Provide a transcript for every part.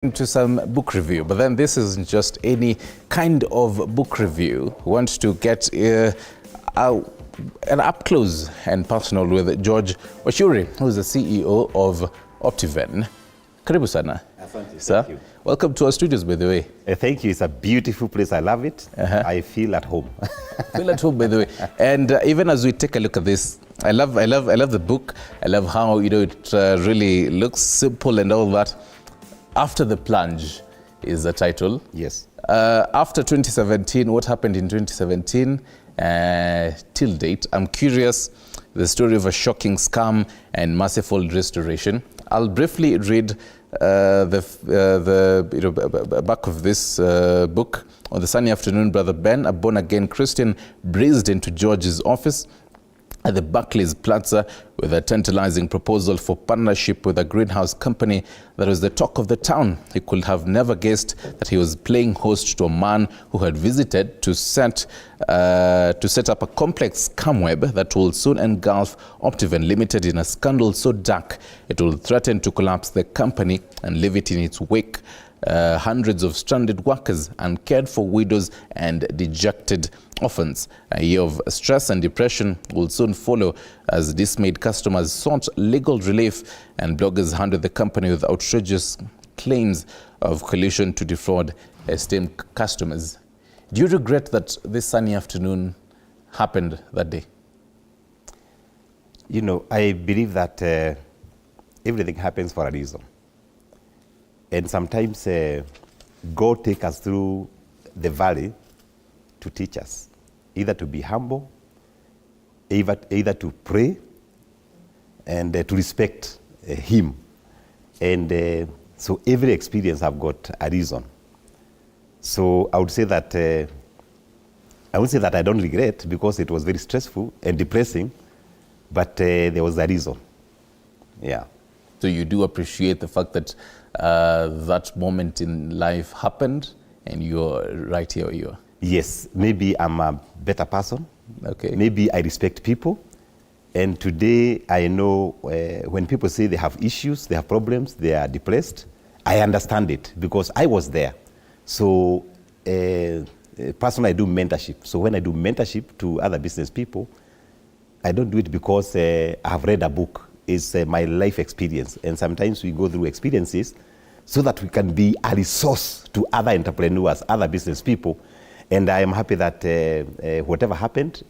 into some book review, but then this isn't just any kind of book review. We want to get an up close and personal with George Wachiuri, who is the CEO of Optiven. Karibu sana. Asante, sir. thank you. Welcome to our studios, by the way. Thank you. It's a beautiful place. I love it. I feel at home. Feel at home, by the way. And even as we take a look at this, I love the book. I love how it really looks simple and all that. After the Plunge is the title. Yes. After 2017, what happened in 2017 till date? I'm curious, the story of a shocking scam and merciful restoration. I'll briefly read the back of this book. On the sunny afternoon, Brother Ben, a born-again Christian, breezed into George's office at the Barclays Plaza with a tantalizing proposal for partnership with a greenhouse company that was the talk of the town. He could have never guessed that he was playing host to a man who had visited to set up a complex scam web that will soon engulf Optiven Limited in a scandal so dark it will threaten to collapse the company and leave it in its wake. Hundreds of stranded workers, uncared for widows and dejected orphans. A year of stress and depression will soon follow as dismayed customers sought legal relief and bloggers hounded the company with outrageous claims of collusion to defraud esteemed customers. Do you regret that this sunny afternoon happened that day? You know, I believe that everything happens for a reason. And sometimes God takes us through the valley to teach us, either to be humble, either to pray, and to respect Him. And so every experience I've got a reason. So I would say that I don't regret, because it was very stressful and depressing, but there was a reason. Yeah. So you do appreciate the fact that that moment in life happened and you're right here where you are? Yes, maybe I'm a better person. Okay. Maybe I respect people. And today I know when people say they have issues, they have problems, they are depressed, I understand it because I was there. So personally I do mentorship. So when I do mentorship to other business people, I don't do it because I have read a book. It's my life experience. And sometimes we go through experiences so that we can be a resource to other entrepreneurs, other business people. And I am happy that whatever happened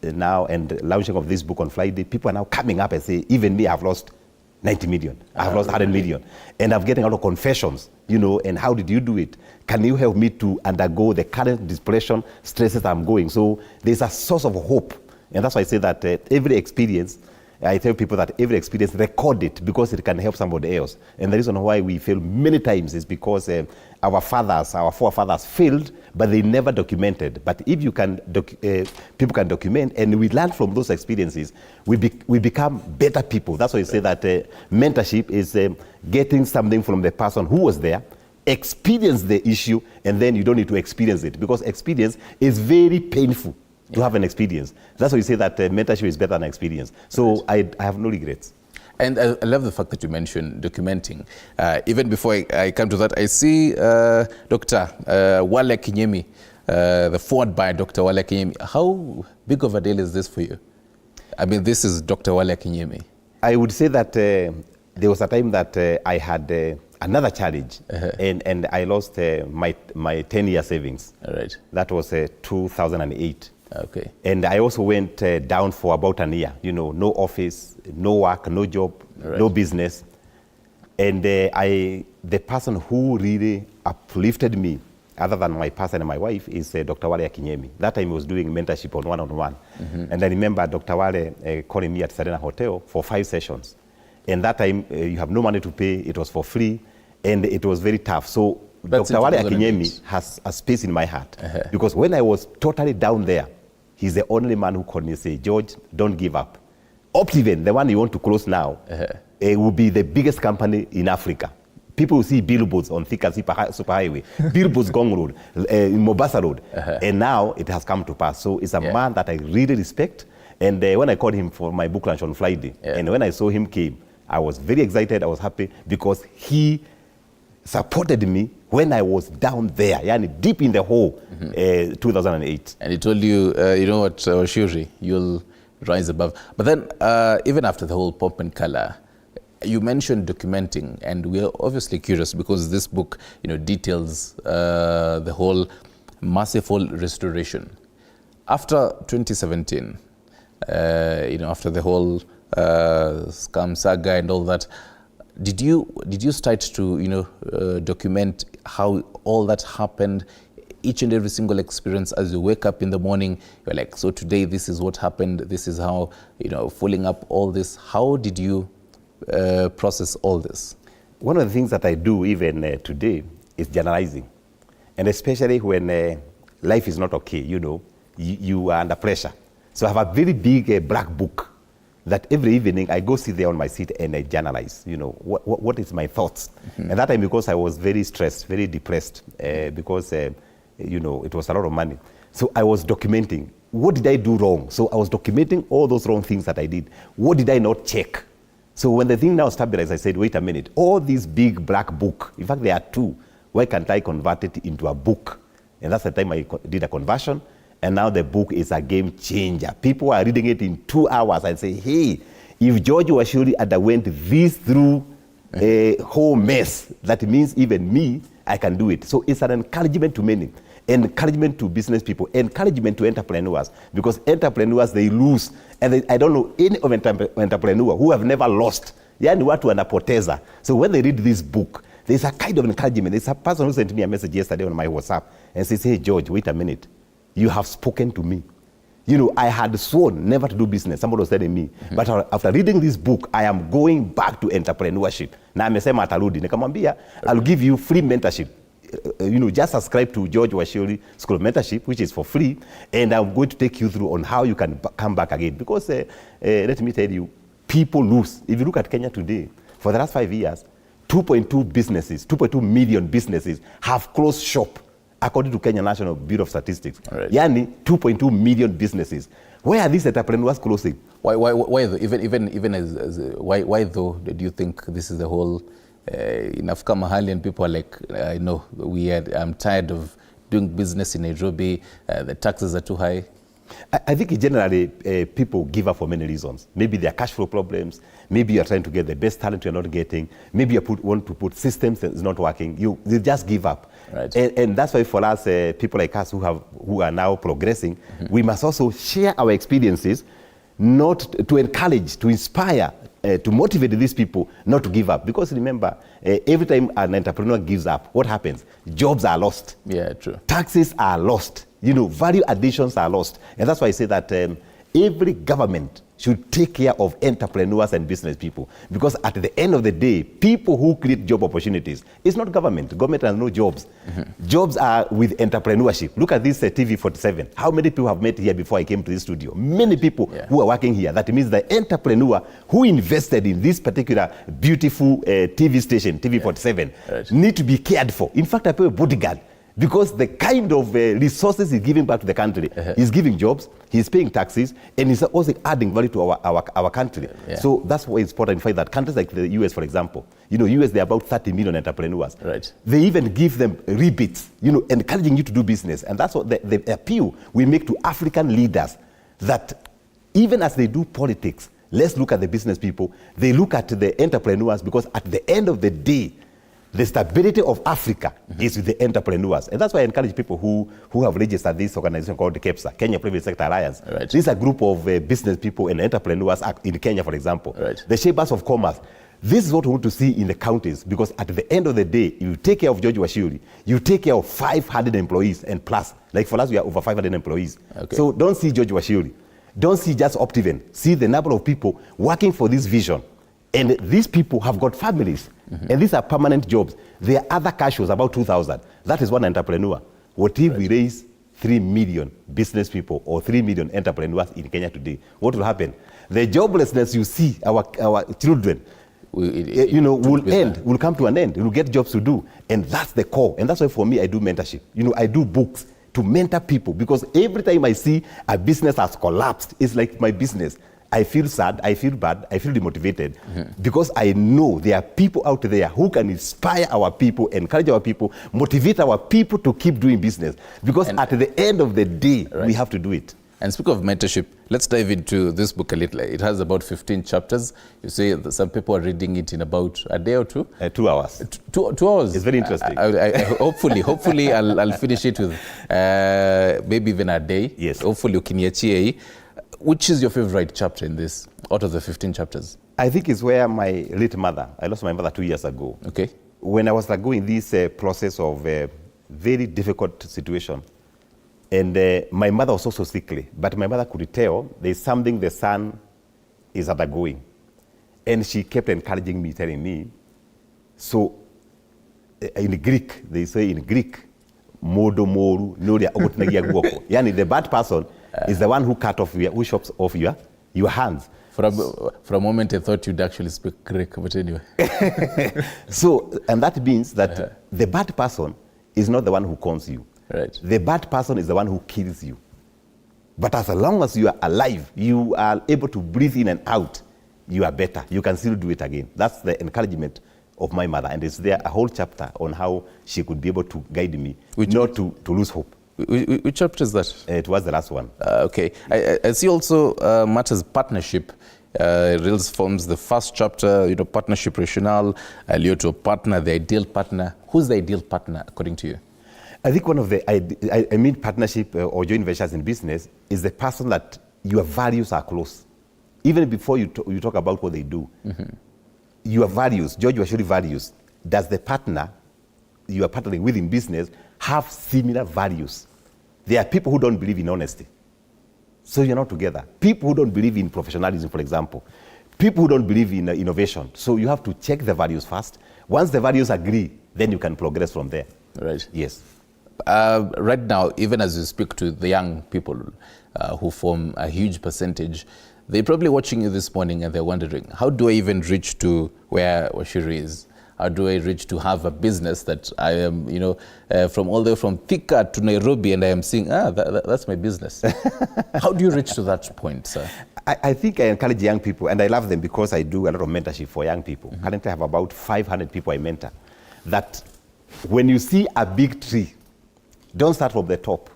now and launching of this book on Friday, people are now coming up and say, even me, I've lost 90 million. I've lost 100 million. And I'm getting a lot of confessions, and how did you do it? Can you help me to undergo the current depression, stresses I'm going? So there's a source of hope. And that's why I say that every experience, I tell people that every experience, record it because it can help somebody else. And the reason why we fail many times is because our forefathers failed, but they never documented. But if you can, people can document, and we learn from those experiences, we become better people. That's why I say that mentorship is getting something from the person who was there, experience the issue, and then you don't need to experience it, because experience is very painful. To have an experience. That's why you say that mentorship is better than experience. So I have no regrets. And I love the fact that you mentioned documenting. Even before I come to that, I see Dr. Ola Kim, the forward by Dr. Ola Kim. How big of a deal is this for you? I mean, this is Dr. Ola Kim. I would say that there was a time that I had another challenge, and I lost my 10-year savings. All right. That was 2008. Okay. And I also went down for about a year, no office, no work, no job, right. No business. And the person who really uplifted me, other than my pastor and my wife, is Dr. Ola Kim. That time he was doing mentorship on one-on-one. And I remember Dr. Ola calling me at Serena Hotel for 5 sessions. And that time you have no money to pay, it was for free, and it was very tough. So Dr. Ola Kim has a space in my heart. Because when I was totally down there, he's the only man who called me and said, George, don't give up. Optiven, the one you want to close now, will be the biggest company in Africa. People will see billboards on Thika Superhighway, billboards Gong Road, in Mombasa Road. And now it has come to pass. So it's a man that I really respect. And when I called him for my book launch on Friday, and when I saw him came, I was very excited, I was happy, because he supported me when I was down there, yani deep in the hole, 2008. And he told you, you know what, Wachiuri, you'll rise above. But then, even after the whole pomp and color, you mentioned documenting, and we're obviously curious because this book, details the whole merciful restoration. After 2017, after the whole scam saga and all that, did you start to document how all that happened, each and every single experience? As you wake up in the morning, you're like, so today this is what happened, this is how, following up all this. How did you process all this? One of the things that I do even today is generalizing, and especially when life is not okay, you are under pressure. So I have a very big black book that every evening I go sit there on my seat and I journalize, what is my thoughts. And that time, because I was very stressed, very depressed, because, it was a lot of money. So I was documenting, what did I do wrong? So I was documenting all those wrong things that I did. What did I not check? So when the thing now stabilized, I said, wait a minute, all these big black book, in fact, there are two, why can't I convert it into a book? And that's the time I did a conversion. And now the book is a game changer. People are reading it in 2 hours and say, hey, if George Wachiuri underwent this through a whole mess, that means even me, I can do it. So it's an encouragement to many, encouragement to business people, encouragement to entrepreneurs, because entrepreneurs, they lose. And I don't know any entrepreneur who have never lost. Yani watu wanapoteza. So when they read this book, there's a kind of encouragement. There's a person who sent me a message yesterday on my WhatsApp and says, hey, George, wait a minute. You have spoken to me. I had sworn never to do business. Somebody was telling me. But after reading this book, I am going back to entrepreneurship. Na amesema atarudi. Nikamwambia, I'll give you free mentorship. Just subscribe to George Wachiuri School of Mentorship, which is for free. And I'm going to take you through on how you can come back again. Because let me tell you, people lose. If you look at Kenya today, for the last 5 years, 2.2 million businesses have closed shop, according to Kenya National Bureau of Statistics. Right. Yani 2.2 million businesses. Where are these entrepreneurs closing? Why though? Even as why though do you think this is the whole inafika mahali and people are like, I'm tired of doing business in Nairobi, the taxes are too high? I think generally people give up for many reasons. Maybe there are cash flow problems. Maybe you're trying to get the best talent you're not getting. Maybe you want to put systems that's not working. You just give up. Right. And that's why for us, people like us who are now progressing, we must also share our experiences, not to encourage, to inspire, to motivate these people not to give up. Because remember, every time an entrepreneur gives up, what happens? Jobs are lost. Yeah, true. Taxes are lost. Value additions are lost. And that's why I say that every government should take care of entrepreneurs and business people. Because at the end of the day, people who create job opportunities, it's not government. Government has no jobs. Jobs are with entrepreneurship. Look at this TV 47. How many people have met here before I came to this studio? Many people who are working here. That means the entrepreneur who invested in this particular beautiful TV station, TV 47, need to be cared for. In fact, I pay a bodyguard. Because the kind of resources he's giving back to the country, he's giving jobs, he's paying taxes, and he's also adding value to our country. Yeah. So that's why it's important to find that countries like the US, for example, US, there are about 30 million entrepreneurs. Right. They even give them rebates, encouraging you to do business. And that's what the appeal we make to African leaders, that even as they do politics, let's look at the business people, they look at the entrepreneurs, because at the end of the day, the stability of Africa is with the entrepreneurs. And that's why I encourage people who have registered this organization called the KEPSA, Kenya Private Sector Alliance. Right. This is a group of business people and entrepreneurs in Kenya, for example. Right. The Chambers of Commerce. This is what we want to see in the counties, because at the end of the day, you take care of George Wachiuri, you take care of 500 employees and plus. Like for us, we are over 500 employees. Okay. So don't see George Wachiuri. Don't see just Optiven. See the number of people working for this vision. And these people have got families. And these are permanent jobs. There are other cash flows, about 2,000. That is one entrepreneur. What if we raise 3 million business people or 3 million entrepreneurs in Kenya today? What will happen? The joblessness you see, our children, will come to an end. We'll get jobs to do. And that's the core. And that's why for me, I do mentorship. I do books to mentor people, because every time I see a business has collapsed, it's like my business. I feel sad, I feel bad, I feel demotivated because I know there are people out there who can inspire our people, encourage our people, motivate our people to keep doing business. Because at the end of the day, we have to do it. And speak of mentorship, let's dive into this book a little. It has about 15 chapters. You say that some people are reading it in about a day or two? 2 hours. 2 hours? It's very interesting. Hopefully I'll finish it with maybe even a day. Yes. Hopefully ukiniachie. Which is your favorite chapter in this, out of the 15 chapters? I think it's where my late mother, I lost my mother 2 years ago. Okay. When I was going this process of very difficult situation, and my mother was also sickly, but my mother could tell there's something the son is undergoing. And she kept encouraging me, telling me, so in Greek, they say in Greek, modo moru, noria ogotnegia guoko. Yani the bad person is the one who who chops off your hands. For a moment, I thought you'd actually speak Greek, but anyway. So, and that means that the bad person is not the one who cons you. Right. The bad person is the one who kills you. But as long as you are alive, you are able to breathe in and out, you are better. You can still do it again. That's the encouragement of my mother. And it's there a whole chapter on how she could be able to guide me, not to lose hope. Which chapter is that? It was the last one. Okay. I see also matters partnership. Reels forms the first chapter, partnership rationale, to a partner, the ideal partner. Who's the ideal partner according to you? I think one of the, partnership or joint ventures in business is the person that your values are close. Even before you talk about what they do, your values, George Wachiuri values, does the partner you are partnering with in business have similar values? There are people who don't believe in honesty, so you're not together. People who don't believe in professionalism, for example. People who don't believe in innovation. So you have to check the values first. Once the values agree, then you can progress from there. Right. Yes. Right now, even as you speak to the young people who form a huge percentage, they're probably watching you this morning and they're wondering, how do I even reach to where Wachiuri is? How do I reach to have a business that I am, from all the way from Thika to Nairobi, and I am seeing, that's my business. How do you reach to that point, sir? I think I encourage young people, and I love them because I do a lot of mentorship for young people. Currently, I have about 500 people I mentor. That when you see a big tree, don't start from the top.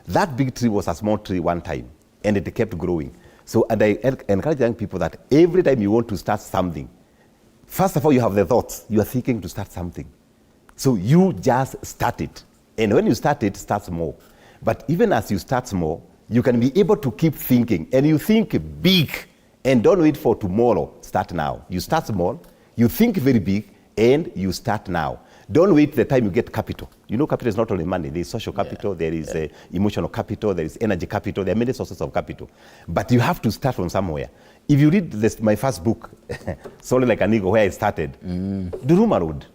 That big tree was a small tree one time, and it kept growing. So, and I encourage young people that every time you want to start something, first of all, you have the thoughts. You are thinking to start something. So you just start it. And when you start it, start small. But even as you start small, you can be able to keep thinking. And you think big. And don't wait for tomorrow. Start now. You start small. You think very big. And you start now. Don't wait the time you get capital. Capital is not only money. There is social capital. There is emotional capital. There is energy capital. There are many sources of capital. But you have to start from somewhere. If you read my first book, Solely Like an Eagle, where I started, Duruma Road,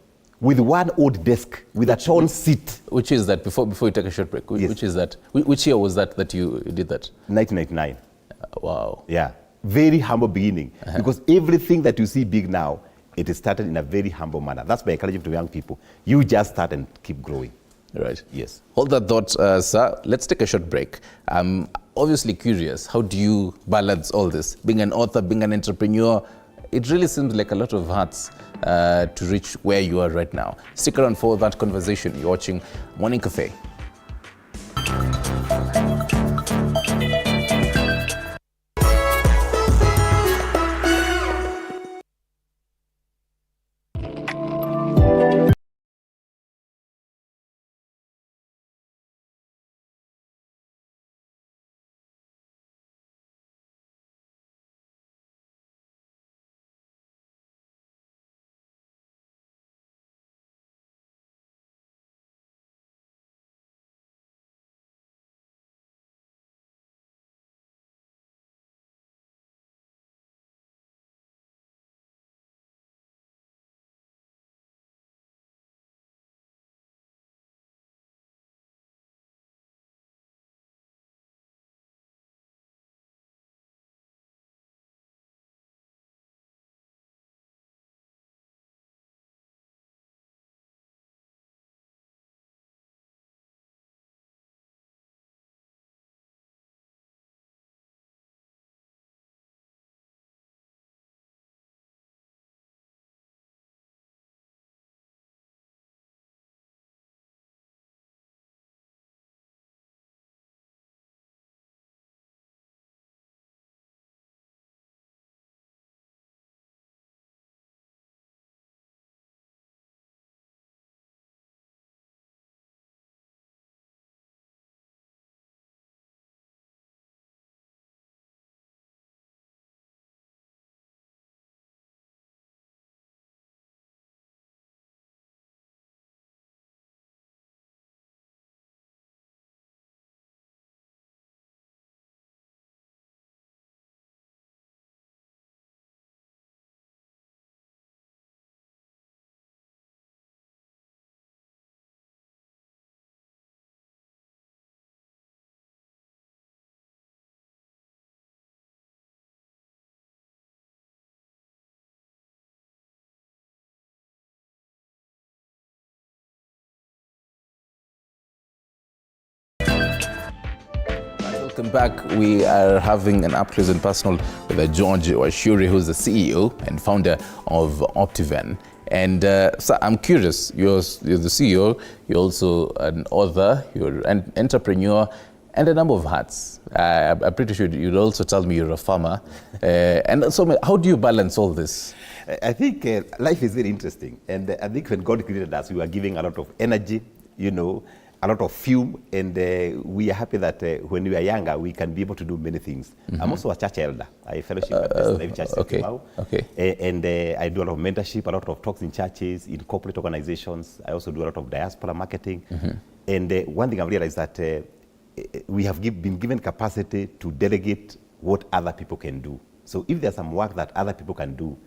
with one old desk, with a torn seat. Which is that, before you take a short break, which is that? Which year was that you did that? 1999. Wow. Yeah. Very humble beginning. Because everything that you see big now, it is started in a very humble manner. That's my encouragement to young people. You just start and keep growing. Right. Yes. Hold that thought, sir. Let's take a short break. I'm obviously curious, how do you balance all this? Being an author, being an entrepreneur, it really seems like a lot of hats to reach where you are right now. Stick around for that conversation. You're watching Morning Cafe. Welcome back. We are having an up-close and personal with George Wachiuri, who's the CEO and founder of Optiven. And so I'm curious, you're the CEO, you're also an author, you're an entrepreneur, and a number of hats. I'm pretty sure you'd also tell me you're a farmer. And so how do you balance all this? I think life is very interesting. And I think when God created us, we were giving a lot of energy, a lot of fume, and we are happy that when we are younger, we can be able to do many things. Mm-hmm. I'm also a church elder. I fellowship at the Life Church. And I do a lot of mentorship, a lot of talks in churches, in corporate organizations. I also do a lot of diaspora marketing. Mm-hmm. And one thing I've realized that we have been given capacity to delegate what other people can do. So if there's some work that other people can do,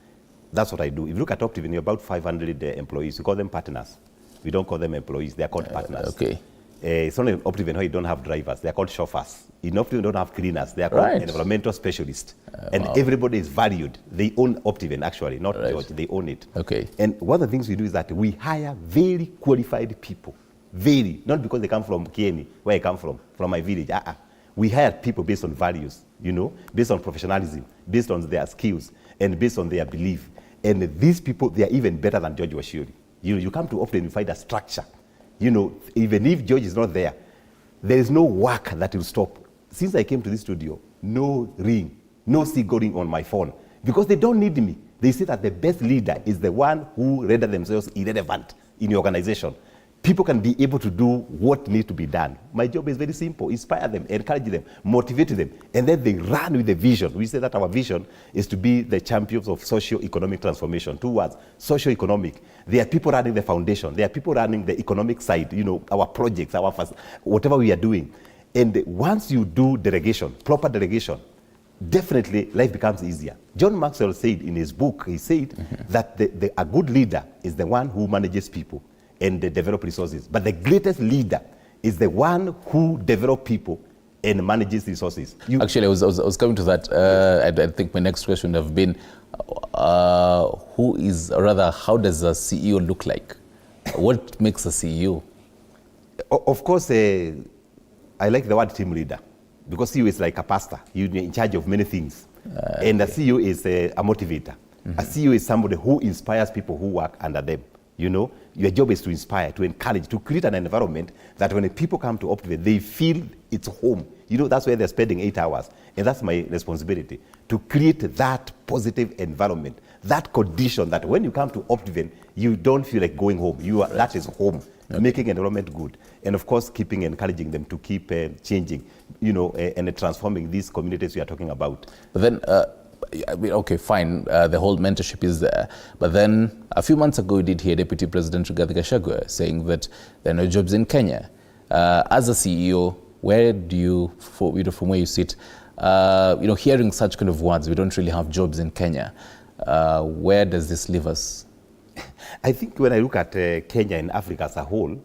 that's what I do. If you look at Optiven, you're about 500 employees. We call them partners. We don't call them employees. They're called partners. Okay. It's only in Optiven how you don't have drivers. They're called chauffeurs. In Optiven, you don't have cleaners. They're called environmental specialists. And everybody is valued. They own Optiven, actually, not George. They own it. Okay. And one of the things we do is that we hire very qualified people. Very. Not because they come from Kieni, where I come from my village. We hire people based on values, based on professionalism, based on their skills, and based on their belief. And these people, they are even better than George Wachiuri. You come to Optiven, you find a structure. Even if George is not there, there is no work that will stop. Since I came to this studio, no ring, no seagoing on my phone, because they don't need me. They say that the best leader is the one who render themselves irrelevant in your organization. People can be able to do what needs to be done. My job is very simple: inspire them, encourage them, motivate them, and then they run with the vision. We say that our vision is to be the champions of socio-economic transformation. 2 words: socio-economic. There are people running the foundation. There are people running the economic side, our projects, whatever we are doing. And once you do delegation, proper delegation, definitely life becomes easier. John Maxwell said in his book, he said that a good leader is the one who manages people and develop resources. But the greatest leader is the one who develops people and manages resources. Actually, I was coming to that. I think my next question would have been, how does a CEO look like? What makes a CEO? Of course, I like the word team leader, because CEO is like a pastor. You're in charge of many things. And a CEO is a motivator. Mm-hmm. A CEO is somebody who inspires people who work under them. Your job is to inspire, to encourage, to create an environment that when people come to Optiven, they feel it's home. That's where they're spending 8 hours. And that's my responsibility, to create that positive environment, that condition that when you come to Optiven, you don't feel like going home. That is home, making environment good. And of course, encouraging them to keep changing, and transforming these communities we are talking about. But then, okay, fine, the whole mentorship is there. But then a few months ago, we did hear Deputy President Rigathi Gachagua saying that there are no jobs in Kenya. As a CEO, where do you, from where you sit, hearing such kind of words, we don't really have jobs in Kenya, where does this leave us? I think when I look at Kenya and Africa as a whole,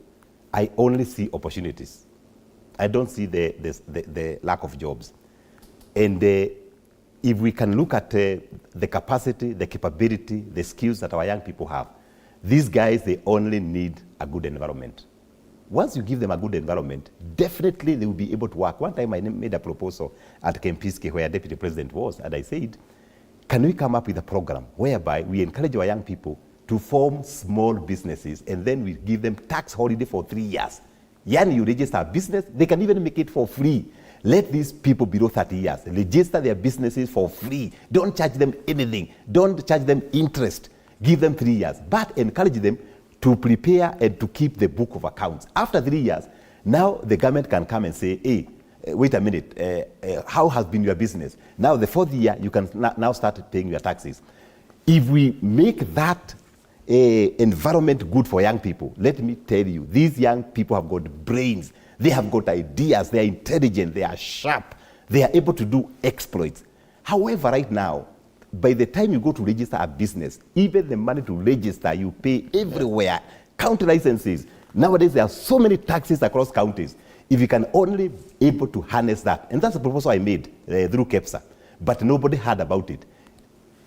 I only see opportunities. I don't see the lack of jobs. And if we can look at the capacity, the capability, the skills that our young people have, these guys, they only need a good environment. Once you give them a good environment, definitely they will be able to work. One time I made a proposal at Kempiski, where Deputy President was, and I said, can we come up with a program whereby we encourage our young people to form small businesses, and then we give them tax holiday for 3 years. You register a business, they can even make it for free. Let these people below 30 years register their businesses for free. Don't charge them anything. Don't charge them interest. Give them 3 years. But encourage them to prepare and to keep the book of accounts. After 3 years, now the government can come and say, hey, wait a minute, how has been your business? Now the 4th year, you can now start paying your taxes. If we make that environment good for young people, let me tell you, these young people have got brains. They have got ideas, they are intelligent, they are sharp, they are able to do exploits. However, right now, by the time you go to register a business, even the money to register, you pay everywhere. County licenses. Nowadays, there are so many taxes across counties. If you can only be able to harness that, and that's a proposal I made through KEPSA, but nobody heard about it.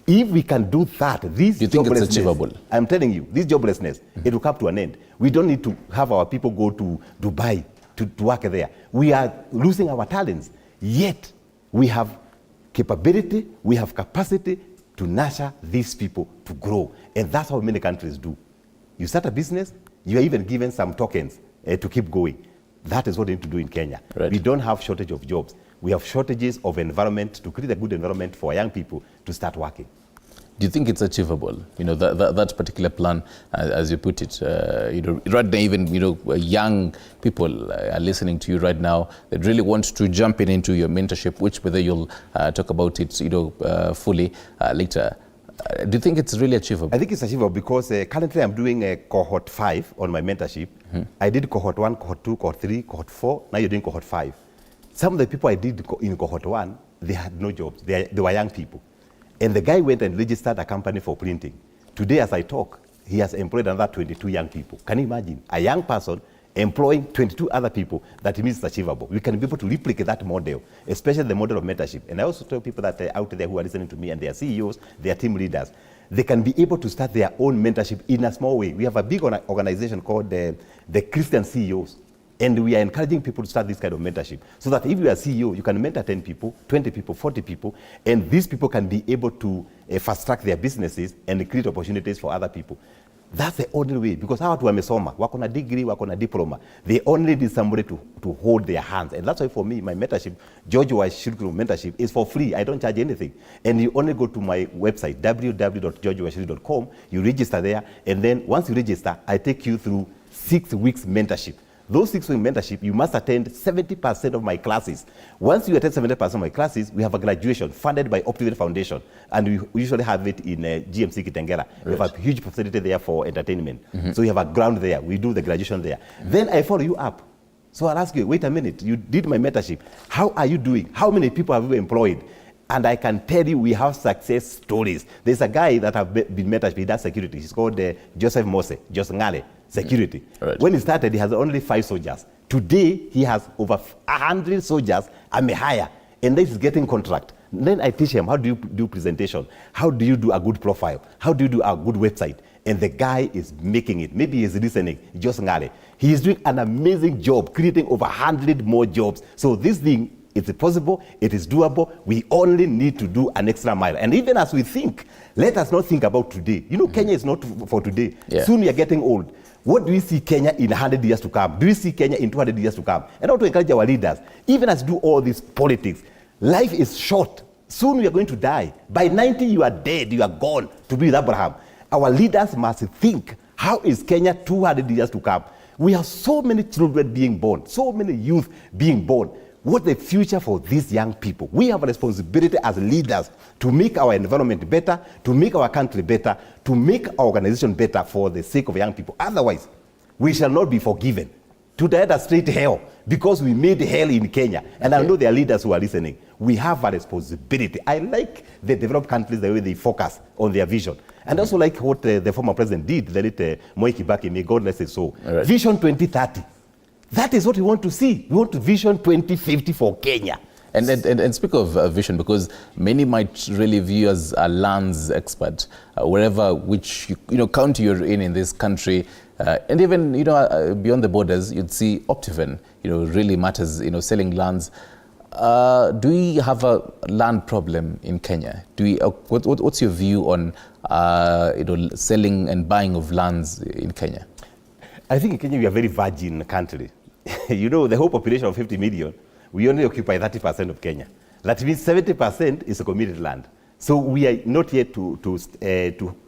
If we can do that, this do you think it's achievable? I'm telling you, this joblessness, it will come to an end. We don't need to have our people go to Dubai to work there. We are losing our talents. Yet, we have capability, we have capacity to nurture these people to grow. And that's how many countries do. You start a business, you are even given some tokens to keep going. That is what we need to do in Kenya. Right. We don't have shortage of jobs. We have shortages of environment to create a good environment for young people to start working. Do you think it's achievable? You know, that particular plan, as you put it, you know, right now even, you know, young people are listening to you right now that really want to jump into your mentorship, which whether you'll talk about it, you know, fully later. Do you think it's really achievable? I think it's achievable because currently I'm doing cohort 5 on my mentorship. Mm-hmm. I did cohort 1, cohort 2, cohort 3, cohort 4. Now you're doing cohort 5. Some of the people I did in cohort 1, they had no jobs. They were young people. And the guy went and registered a company for printing. Today, as I talk, he has employed another 22 young people. Can you imagine? A young person employing 22 other people, that means it's achievable. We can be able to replicate that model, especially the model of mentorship. And I also tell people that out there who are listening to me and they are CEOs, they are team leaders, they can be able to start their own mentorship in a small way. We have a big organization called the Christian CEOs. And we are encouraging people to start this kind of mentorship so that if you are CEO, you can mentor 10 people, 20 people, 40 people, and these people can be able to fast track their businesses and create opportunities for other people. That's the only way, because hawa watu wamesoma, wako na degree, wako na diploma. They only need somebody to hold their hands. And that's why for me, my mentorship, George Wachiuri mentorship, is for free. I don't charge anything. And you only go to my website, www.georgewachiuri.com, you register there, and then once you register, I take you through 6 weeks mentorship. Those 6 week mentorship, you must attend 70% of my classes. Once you attend 70% of my classes, we have a graduation funded by Optiven Foundation, and we usually have it in GMC Kitengela. Right. We have a huge facility there for entertainment. Mm-hmm. So we have a ground there. We do the graduation there. Mm-hmm. Then I follow you up. So I'll ask you, wait a minute, you did my mentorship. How are you doing? How many people have you employed? And I can tell you we have success stories. There's a guy that have been mentored, he does security. He's called Joseph Mose, Ngale. Security. Right. When he started, he has only 5 soldiers. Today, he has over 100 soldiers and may hire, and then he's getting contract. Then I teach him, how do you do presentation? How do you do a good profile? How do you do a good website? And the guy is making it. Maybe he's listening, Jos Ngale. He is doing an amazing job, creating over 100 more jobs. So this thing, it's possible, it is doable. We only need to do an extra mile. And even as we think, let us not think about today. You know, Kenya is not for today. Yeah. Soon we are getting old. What do we see Kenya in 100 years to come? Do we see Kenya in 200 years to come? And how to encourage our leaders, even as do all this politics, life is short. Soon we are going to die. By 90, you are dead, you are gone to be with Abraham. Our leaders must think, how is Kenya 200 years to come? We have so many children being born, so many youth being born. What's the future for these young people? We have a responsibility as leaders to make our environment better, to make our country better, to make our organization better for the sake of young people. Otherwise, we shall not be forgiven to die a straight hell because we made hell in Kenya. And I know there are leaders who are listening. We have a responsibility. I like the developed countries, the way they focus on their vision. And also like what the former president did, the late Moi Kibaki, may God bless his soul. Right. Vision 2030. That is what we want to see. We want to vision 2050 for Kenya. And speak of vision, because many might really view you as a lands expert, wherever which county you're in this country, and even beyond the borders, you'd see Optiven really matters. Selling lands. Do we have a land problem in Kenya? Do we? What's your view on selling and buying of lands in Kenya? I think in Kenya we are a very virgin country. The whole population of 50 million, we only occupy 30% of Kenya. That means 70% is a community land. So we are not yet to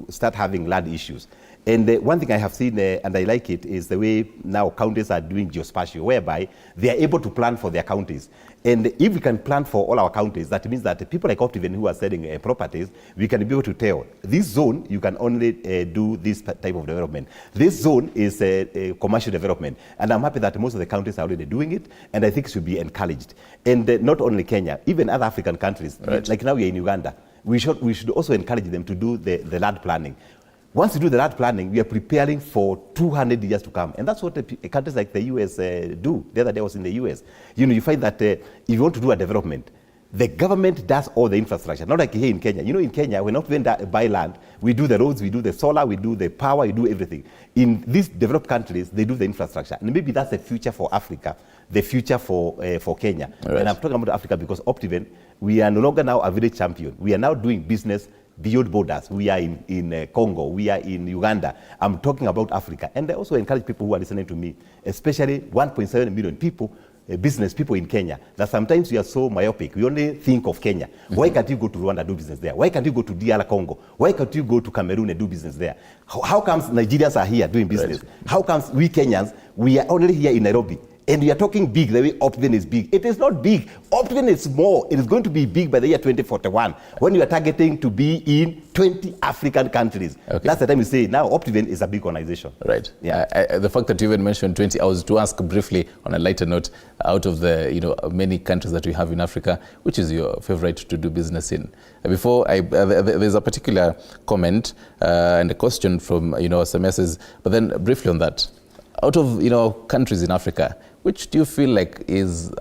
start having land issues. And one thing I have seen, and I like it, is the way now counties are doing geospatial, whereby they are able to plan for their counties. And if we can plan for all our counties, that means that people like Optiven who are selling properties, we can be able to tell, this zone, you can only do this type of development. This zone is commercial development. And I'm happy that most of the counties are already doing it, and I think it should be encouraged. And not only Kenya, even other African countries, right. Like now we are in Uganda, we should also encourage them to do the land planning. Once you do the land planning, we are preparing for 200 years to come. And that's what countries like the US do. The other day I was in the US. You find that if you want to do a development, The government does all the infrastructure, not like here in Kenya. You know, in Kenya, we're not going to buy land. We do the roads, we do the solar, we do the power, we do everything. In these developed countries, they do the infrastructure. And maybe that's the future for Africa, the future for Kenya. Right. And I'm talking about Africa because Optiven, we are no longer now a village champion. We are now doing business beyond borders. We are in Congo, we are in Uganda. I'm talking about Africa. And I also encourage people who are listening to me, especially 1.7 million people, business people in Kenya, that sometimes we are so myopic. We only think of Kenya. Why can't you go to Rwanda and do business there? Why can't you go to DR Congo? Why can't you go to Cameroon and do business there? How comes Nigerians are here doing business? Right. How comes we Kenyans, we are only here in Nairobi? And we are talking big, the way Optiven is big. It is not big. Optiven is small. It is going to be big by the year 2041 when you are targeting to be in 20 African countries. Okay. That's the time you say, now Optiven is a big organization. Right. Yeah. The fact that you even mentioned 20, I was to ask briefly on a lighter note, out of the many countries that we have in Africa, which is your favorite to do business in? Before, there's a particular comment and a question from some messages, but then briefly on that. Out of countries in Africa, which do you feel like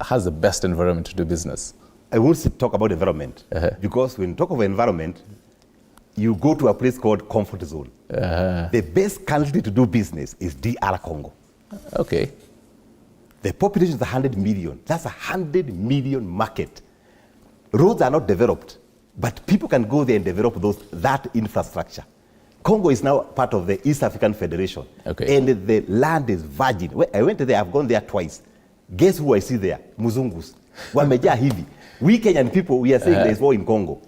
has the best environment to do business? I won't talk about environment because when you talk of environment, you go to a place called comfort zone. The best country to do business is DR Congo. Okay. The population is 100 million. That's 100 million market. Roads are not developed, but people can go there and develop that infrastructure. Congo is now part of the East African Federation. Okay. And the land is virgin. I went there, I've gone there twice. Guess who I see there? Muzungus. Wamejaa hivi. We Kenyan people, we are saying there is war in Congo.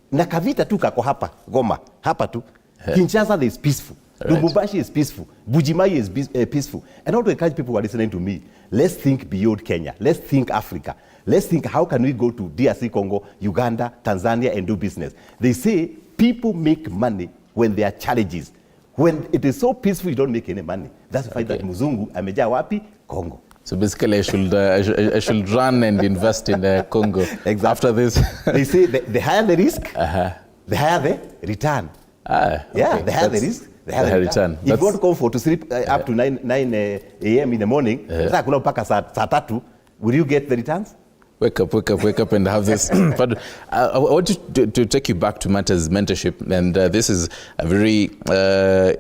Na Kavita tu kako hapa, Goma, hapa tu. Kinshasa is peaceful. Right. Lubumbashi is peaceful. Bujimai is peaceful. And I want to encourage people who are listening to me, let's think beyond Kenya. Let's think Africa. Let's think how can we go to DRC Congo, Uganda, Tanzania and do business. They say people make money when there are challenges. When it is so peaceful, you don't make any money. That's why that Muzungu amejaa wapi? Congo. So basically, I should run and invest in Congo. Exactly. After this. They say the higher the risk, the higher the return. Okay. Yeah, the higher the risk, the higher the return. If you want to comfort to sleep up to 9 a.m. in the morning, will you get the returns? Wake up and have this. But I want to take you back to Matters Mentorship. And this is a very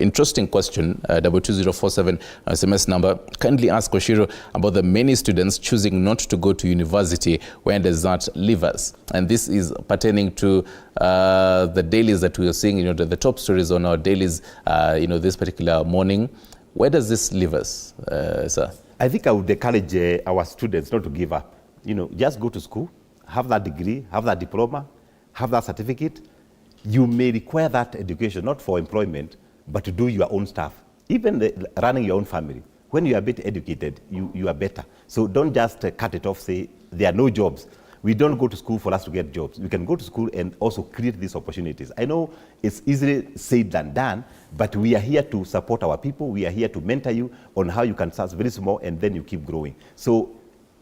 interesting question, 22047 SMS number. Kindly ask Wachiuri about the many students choosing not to go to university. Where does that leave us? And this is pertaining to the dailies that we are seeing, the top stories on our dailies, this particular morning. Where does this leave us, sir? I think I would encourage our students not to give up. Just go to school, have that degree, have that diploma, have that certificate. You may require that education, not for employment, but to do your own stuff. Even running your own family. When you are a bit educated, you are better. So don't just cut it off, say there are no jobs. We don't go to school for us to get jobs. We can go to school and also create these opportunities. I know it's easily said than done, but we are here to support our people. We are here to mentor you on how you can start very small and then you keep growing. So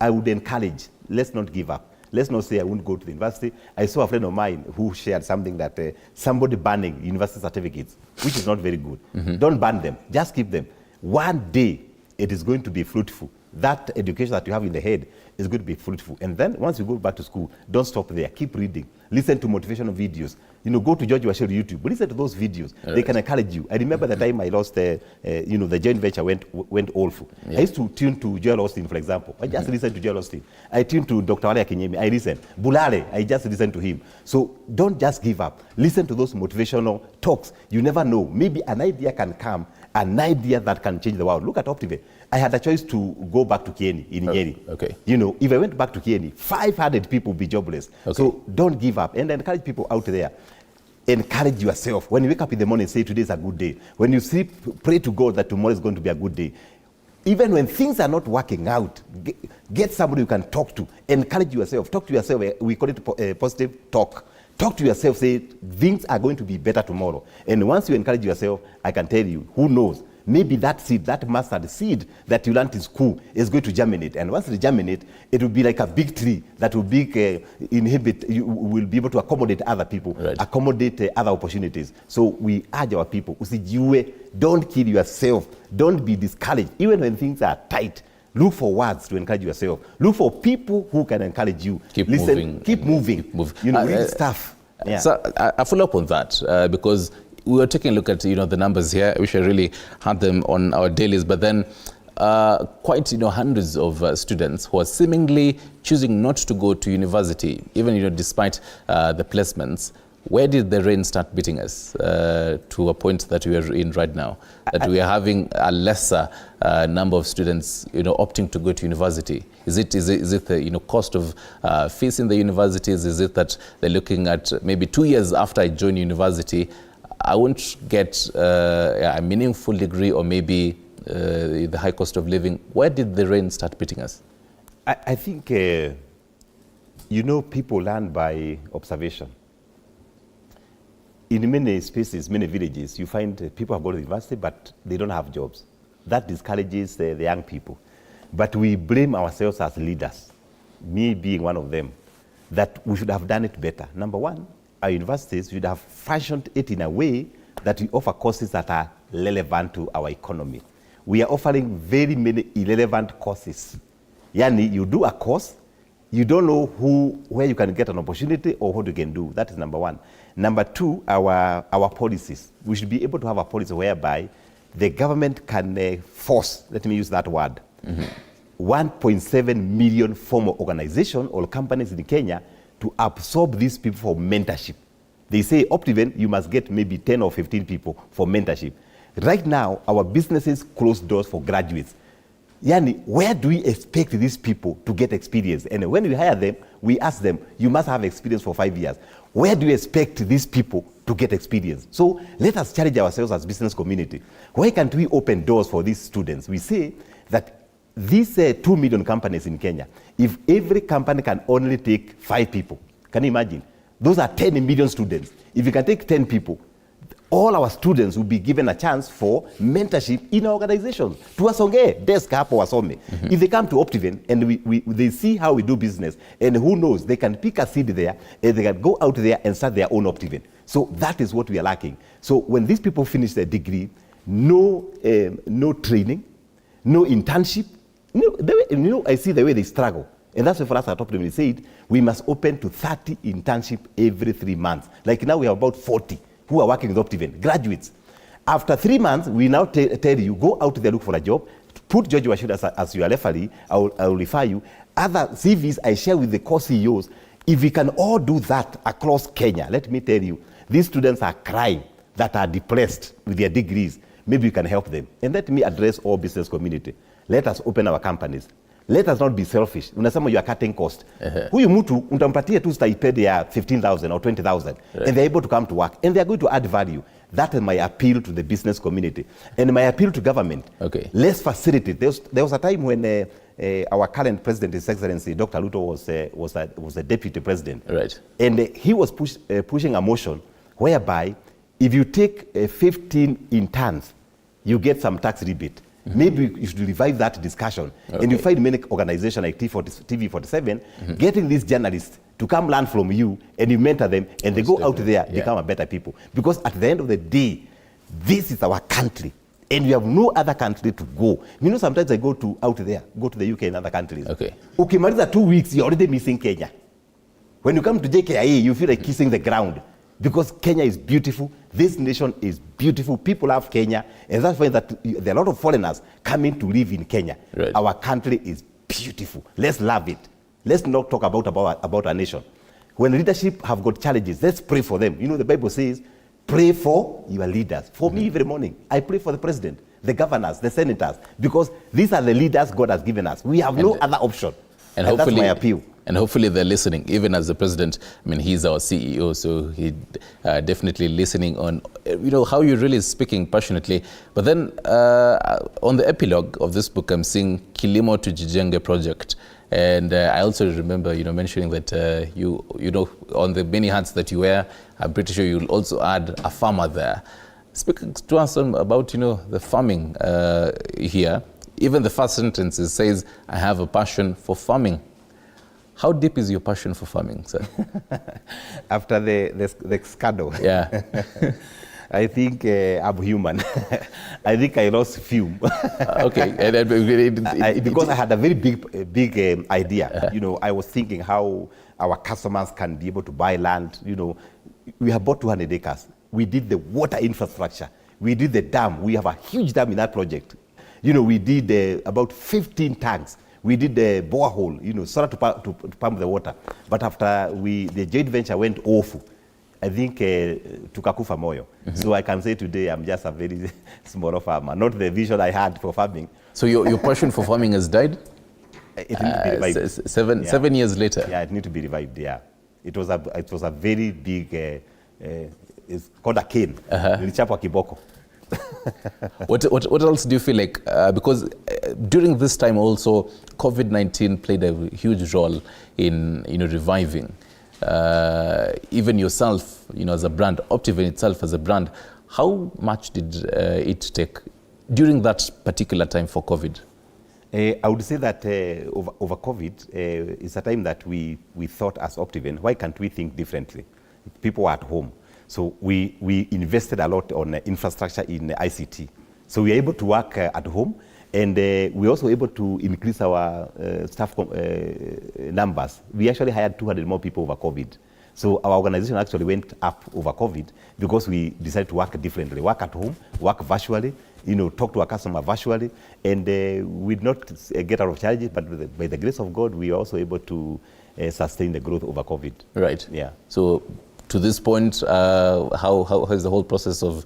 I would encourage, let's not give up. Let's not say I won't go to the university. I saw a friend of mine who shared something that somebody banning university certificates, which is not very good. Don't ban them, just keep them. One day, it is going to be fruitful. That education that you have in the head is going to be fruitful. And then once you go back to school, don't stop there. Keep reading. Listen to motivational videos. Go to George Wachiuri YouTube. Listen to those videos. Right. They can encourage you. I remember the time I lost, the joint venture went awful. Yeah. I used to tune to Joel Austin, for example. I just listened to Joel Austin. I tuned to Dr. Ola Kim. I listened. Bulare, I just listened to him. So don't just give up. Listen to those motivational talks. You never know. Maybe an idea can come, an idea that can change the world. Look at Optiven. I had a choice to go back to Kieni in Nyeri. Okay. If I went back to Kieni, 500 people would be jobless. Okay. So don't give up. And encourage people out there. Encourage yourself. When you wake up in the morning, say today is a good day. When you sleep, pray to God that tomorrow is going to be a good day. Even when things are not working out, get somebody you can talk to. Encourage yourself. Talk to yourself. We call it positive talk. Talk to yourself. Say things are going to be better tomorrow. And once you encourage yourself, I can tell you, who knows? Maybe that seed, that mustard seed that you learned in school is going to germinate. And once it germinates, it will be like a big tree that will be you will be able to accommodate other people, right. Accommodate other opportunities. So we urge our people, usijiue, don't kill yourself, don't be discouraged. Even when things are tight, Look for words to encourage yourself. Look for people who can encourage you. Keep Listen, moving. keep moving. Move. You know, read stuff. Yeah. So I follow up on that because we were taking a look at the numbers here. We should really had them on our dailies, but then quite hundreds of students who are seemingly choosing not to go to university, even despite the placements. Where did the rain start beating us to a point that we are in right now? That we are having a lesser number of students, opting to go to university. Is it the cost of fees in the universities? Is it that they're looking at maybe 2 years after I join university, I won't get a meaningful degree, or maybe the high cost of living? Where did the rain start beating us? I think people learn by observation. In many spaces, many villages, you find people have gone to university, but they don't have jobs. That discourages the young people. But we blame ourselves as leaders, me being one of them, that we should have done it better. Number one, our universities should have fashioned it in a way that we offer courses that are relevant to our economy. We are offering very many irrelevant courses. Yani, you do a course, you don't know where you can get an opportunity or what you can do. That is number one. Number two, our policies. We should be able to have a policy whereby the government can force, let me use that word, 1.7 million formal organizations or companies in Kenya to absorb these people for mentorship. They say, Optiven, you must get maybe 10 or 15 people for mentorship. Right now, our businesses close doors for graduates. Yani, where do we expect these people to get experience? And when we hire them, we ask them, you must have experience for 5 years. Where do you expect these people to get experience? So let us challenge ourselves as business community. Why can't we open doors for these students? We say that these 2 million companies in Kenya, if every company can only take 5 people, can you imagine? Those are 10 million students. If you can take 10 people, all our students will be given a chance for mentorship in our organizations. Tuwasonge desk hapo wasome. If they come to Optiven and they see how we do business, and who knows, they can pick a seed there and they can go out there and start their own Optiven. So that is what we are lacking. So when these people finish their degree, no training, no internship. I see the way they struggle. And that's why for us at Optiven we said we must open to 30 internship every 3 months. Like now we have about 40 who are working with Optiven, graduates. After 3 months, we now tell you, go out there, look for a job, put George Wachiuri as your referee, I will refer you. Other CVs I share with the core CEOs. If we can all do that across Kenya, let me tell you, these students are crying that are depressed with their degrees. Maybe we can help them. And let me address all business community. Let us open our companies. Let us not be selfish. Unasema you are cutting cost. Huyu mtu utampatia tu stipend ya 15,000 or 20,000 and they're able to come to work and they're going to add value. That is my appeal to the business community and my appeal to government. Okay. Let's facilitate. There was a time when our current president, His Excellency Dr. Ruto was a deputy president. Right. And he was pushing a motion whereby if you take 15 interns, you get some tax rebate. Maybe you should revive that discussion. Okay. And you find many organizations like TV47 getting these journalists to come learn from you and you mentor them and they go out there, become a better people. Because at the end of the day, this is our country and we have no other country to go. Sometimes I go to the UK and other countries. Okay. Ukimaliza 2 weeks, you're already missing Kenya. When you come to JKIA, you feel like kissing the ground. Because Kenya is beautiful, this nation is beautiful, people love Kenya, and that's why there are a lot of foreigners coming to live in Kenya. Right. Our country is beautiful. Let's love it. Let's not talk about our nation. When leadership have got challenges, let's pray for them. The Bible says, pray for your leaders. For me, every morning, I pray for the president, the governors, the senators, because these are the leaders God has given us. We have no other option. And that's my appeal. And hopefully they're listening, even as the president. I mean, he's our CEO, so he definitely listening on, how you're really speaking passionately. But then on the epilogue of this book, I'm seeing Kilimo to Jijenge project. And I also remember, mentioning that you on the many hats that you wear, I'm pretty sure you'll also add a farmer there. Speak to us about, the farming here. Even the first sentence says, I have a passion for farming. How deep is your passion for farming, sir? After the scandal. Yeah. I think I'm human. I think I lost fume. Okay. Because I had a very big idea. You know, I was thinking how our customers can be able to buy land. You know, we have bought 200 acres. We did the water infrastructure. We did the dam. We have a huge dam in that project. You know, we did about 15 tanks. We did the borehole, you know, sort of to pump the water. But after the joint venture went awful, I think tukakufa moyo. So I can say today I'm just a very small farmer, not the vision I had for farming. So your passion for farming has died? It needs to be revived. 7 years later? Yeah, it needs to be revived, yeah. It was a very big, it's called a cane. Nilichapwa kiboko. What else do you feel like, because during this time also COVID-19 played a huge role in reviving even yourself, as a brand, Optiven itself as a brand. How much did it take during that particular time for COVID? I would say that over COVID, it's a time that we thought as Optiven, why can't we think differently? People are at home. So we invested a lot on infrastructure in ICT. So we are able to work at home, and we're also able to increase our staff numbers. We actually hired 200 more people over COVID. So our organization actually went up over COVID because we decided to work differently, work at home, work virtually, talk to our customer virtually, and we did not get out of charges, but by the grace of God, we are also able to sustain the growth over COVID. Right. Yeah. So to this point, how has the whole process of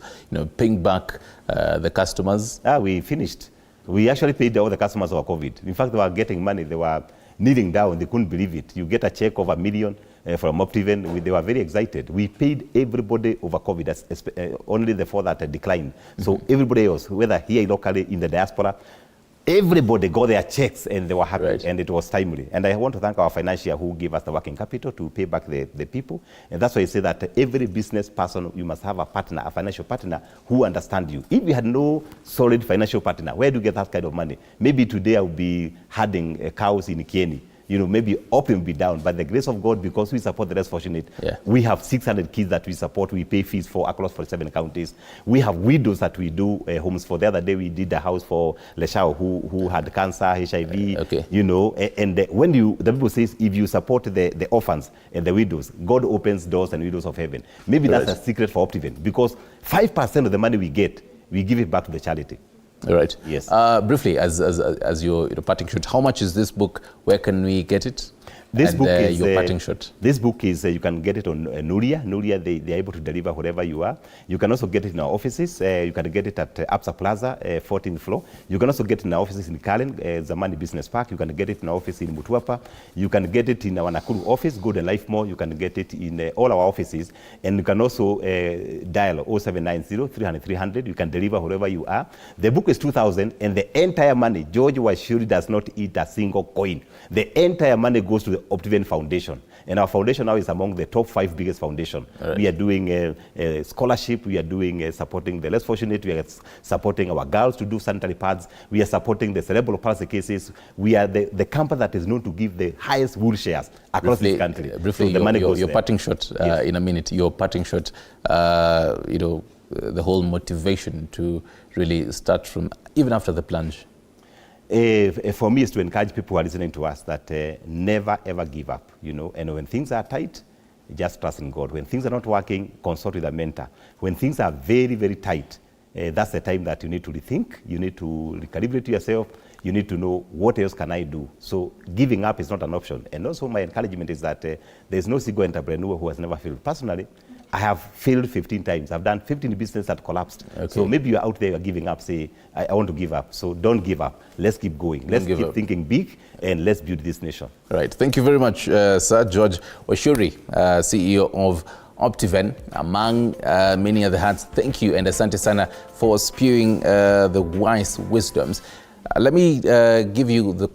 paying back the customers? We finished. We actually paid all the customers over COVID. In fact, they were getting money. They were kneeling down. They couldn't believe it. You get a check of $1 million from Optiven. They were very excited. We paid everybody over COVID. Only the four that declined. So everybody else, whether here locally in the diaspora, everybody got their checks and they were happy, right. And it was timely. And I want to thank our financier who gave us the working capital to pay back the people. And that's why I say that every business person, you must have a partner, a financial partner who understands you. If you had no solid financial partner, where do you get that kind of money? Maybe today I would be herding cows in Kieni. Maybe Optiven will be down, but the grace of God, because we support the less fortunate, we have 600 kids that we support, we pay fees for across 47 counties. We have widows that we do homes for. The other day we did a house for Leshao who had cancer, HIV, and when the people say, if you support the orphans and the widows, God opens doors and windows of heaven. Maybe that's a secret for Optiven, because 5% of the money we get, we give it back to the charity. All right. Yes. Briefly, as your parting shot, how much is this book? Where can we get it? This book is your parting shot. This book is you can get it on Nuria. Nuria, they are able to deliver wherever you are. You can also get it in our offices. You can get it at Absa Plaza, 14th floor. You can also get it in our offices in Kalen, Zamani Business Park. You can get it in our office in Mutuapa. You can get it in our Nakuru office, Good and Life Mall. You can get it in all our offices. And you can also dial 0790-300-300. You can deliver wherever you are. The book is 2,000, and the entire money, George Wachiuri does not eat a single coin. The entire money goes to the Optiven Foundation. And our foundation now is among the top 5 biggest foundations. Right. We are doing scholarship, we are doing supporting the less fortunate, we are supporting our girls to do sanitary pads, we are supporting the cerebral palsy cases. We are the company that is known to give the highest wheelchairs across this country. Briefly, so your parting shot in a minute, your parting shot, the whole motivation to really start from, even after the plunge. For me, is to encourage people who are listening to us that never ever give up, and when things are tight, just trust in God. When things are not working, consult with a mentor. When things are very, very tight, that's the time that you need to rethink, you need to recalibrate yourself, you need to know what else can I do. So giving up is not an option. And also my encouragement is that there's no single entrepreneur who has never failed. Personally, I have failed 15 times. I've done 15 businesses that collapsed. Okay. So maybe you're out there, you're giving up, say, I want to give up. So don't give up. Let's keep going. Let's keep thinking big, and let's build this nation. Right. Thank you very much, Sir George Wachiuri, CEO of Optiven, among many other hats. Thank you, and asante sana for spewing the wise wisdoms. Let me give you the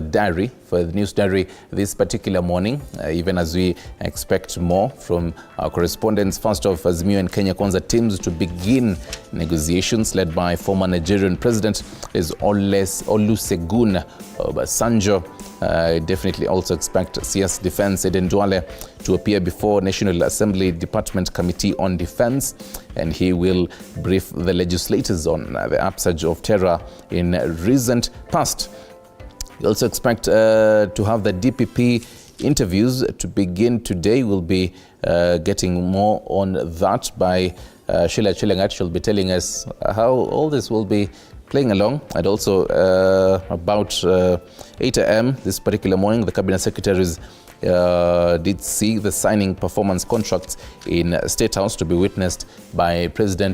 diary for the news diary this particular morning, even as we expect more from our correspondents. First off, Azimio and Kenya Kwanza teams to begin negotiations led by former Nigerian president is Olusegun Obasanjo Definitely also expect CS Defense Eden Duale to appear before National Assembly Department Committee on Defense, and he will brief the legislators on the upsurge of terror in recent past. We also expect to have the DPP interviews to begin today. We'll be getting more on that by Sheila Chilangat. She'll be telling us how all this will be playing along. And also about 8 a.m. this particular morning, the Cabinet Secretaries did see the signing performance contracts in State House to be witnessed by President